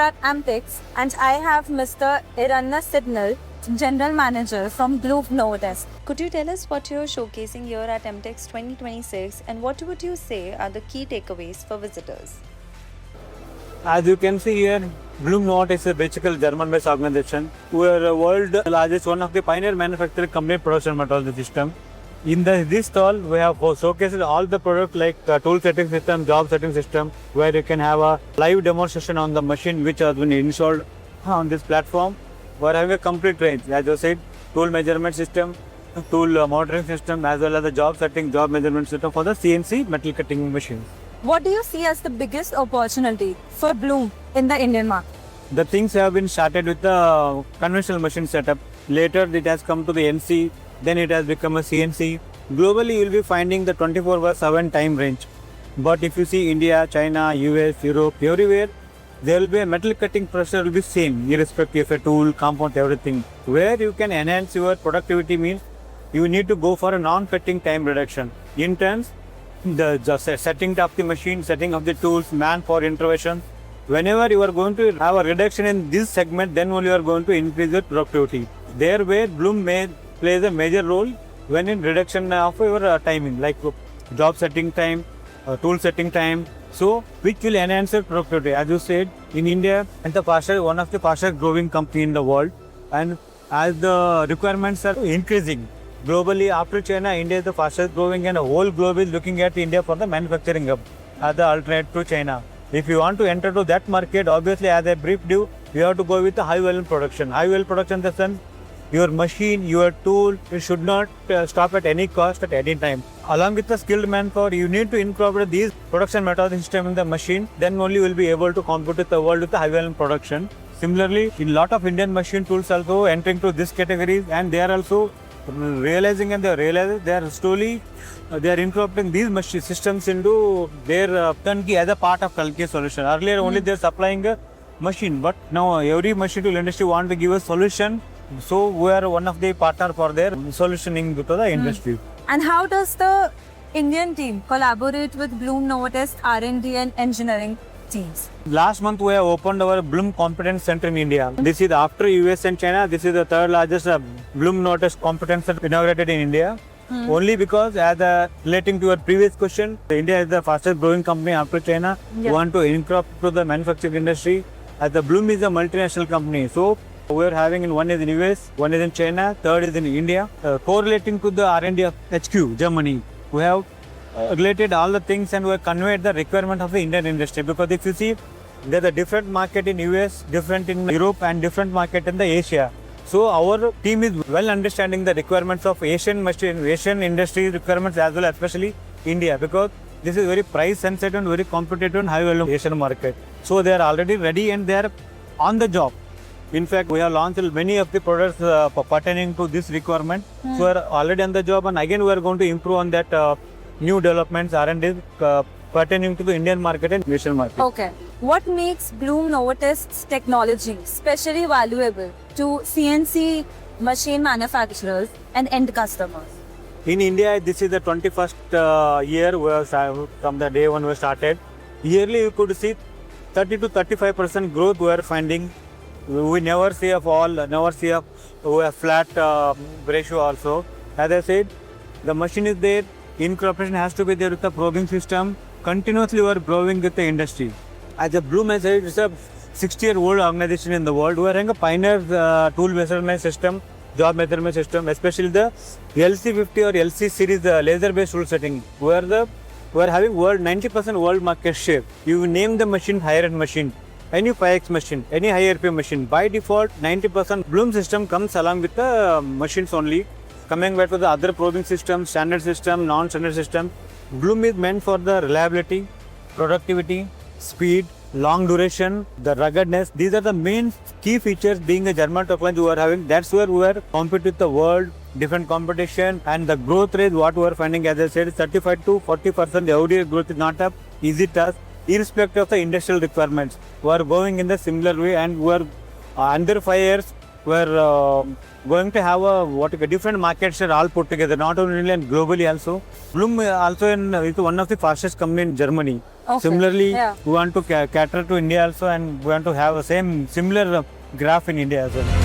at IMTEX and I have Mr. Iranna Sidnal, General Manager from Blum-Novotest. Could you tell us what you're showcasing here at IMTEX 2026 and what would you say are the key takeaways for visitors? As you can see here, Blum-Novotest is a basically German-based organization. We are the world's largest, one of the pioneer manufacturing company production metrology system. In this stall, we have showcased all the products like tool setting system, job setting system, where you can have a live demonstration on the machine which has been installed on this platform. We are having a complete range, as I said, tool measurement system, tool monitoring system, as well as the job setting, job measurement system for the CNC metal cutting machines. What do you see as the biggest opportunity for Blum in the Indian market? The things have been started with the conventional machine setup. Later it has come to the NC, then it has become a CNC. Globally you will be finding the 24/7 time range. But if you see India, China, US, Europe, everywhere, there will be a metal cutting pressure will be same, irrespective of a tool, compound, everything. Where you can enhance your productivity means you need to go for a non-cutting time reduction. In turns, the setting of the machine, setting of the tools, man for intervention. Whenever you are going to have a reduction in this segment, then only you are going to increase your productivity. There where Blum plays a major role when in reduction of your timing, like job setting time, tool setting time, so which will enhance your productivity. As you said, in India, and one of the fastest growing company in the world, and as the requirements are increasing, globally, after China, India is the fastest growing and the whole globe is looking at India for the manufacturing hub as the alternate to China. If you want to enter to that market, obviously as I briefed you, you have to go with the high volume production. High volume production in the sense, your machine, your tool, it should not stop at any cost at any time. Along with the skilled manpower, you need to incorporate these production methodology system in the machine, then only you will be able to compete with the world with the high volume production. Similarly, in lot of Indian machine tools also entering to this categories, and they are also realizing and they are slowly they are incorporating these machine systems into their turnkey as a part of turnkey solution. Earlier only they are supplying a machine, but now every machine tool industry want to give a solution. So we are one of the partner for their solutioning to the industry. And how does the Indian team collaborate with Blum-Novotest R&D and engineering teams? Last month we have opened our Blum Competence Center in India. This is after US and China, this is the third largest Blum-Novotest Competence Center inaugurated in India. Only because as relating to your previous question, India is the fastest growing company after China. We want to incorporate to the manufacturing industry. As the Blum is a multinational company. So we are having one is in US, one is in China, third is in India. Correlating to the R&D of HQ, Germany, we have related all the things and we have conveyed the requirement of the Indian industry. Because if you see, there is a different market in US, different in Europe and different market in the Asia. So our team is well understanding the requirements of Asian industry requirements as well, especially India, because this is very price sensitive and very competitive and high value Asian market. So they are already ready and they are on the job. In fact, we have launched many of the products pertaining to this requirement. So we are already on the job, and again we are going to improve on that new developments R&D pertaining to the Indian market and Asian market. Okay. What makes Blum-Novotest's technology specially valuable to CNC machine manufacturers and end customers? In India, this is the 21st year from the day when we started. Yearly, you could see 30 to 35% growth we are finding. We never see a fall, never see a flat ratio also. As I said, the machine is there, incorporation has to be there with the probing system. Continuously we are growing with the industry. As a Blum, I said, it's a 60-year-old organization in the world. We are having a pioneer tool measurement system, job measurement system, especially the LC50 or LC series laser-based tool setting. We are having 90% world market share. You name the machine, higher end machine. Any 5X machine, any high RPM machine, by default 90% Blum system comes along with the machines only. Coming back to the other probing system, standard system, non-standard system, Blum is meant for the reliability, productivity, speed, long duration, the ruggedness. These are the main key features being a German technology we are having. That's where we are competing with the world, different competition, and the growth rate what we are finding, as I said, 35 to 40% every year growth is not a easy task. Irrespective of the industrial requirements, we are going in the similar way, and we are under 5 years we are going to have a different market share all put together, not only and globally also. Blum also is one of the fastest company in Germany. Okay. Similarly, Yeah. we want to cater to India also, and we want to have the same similar graph in India as well.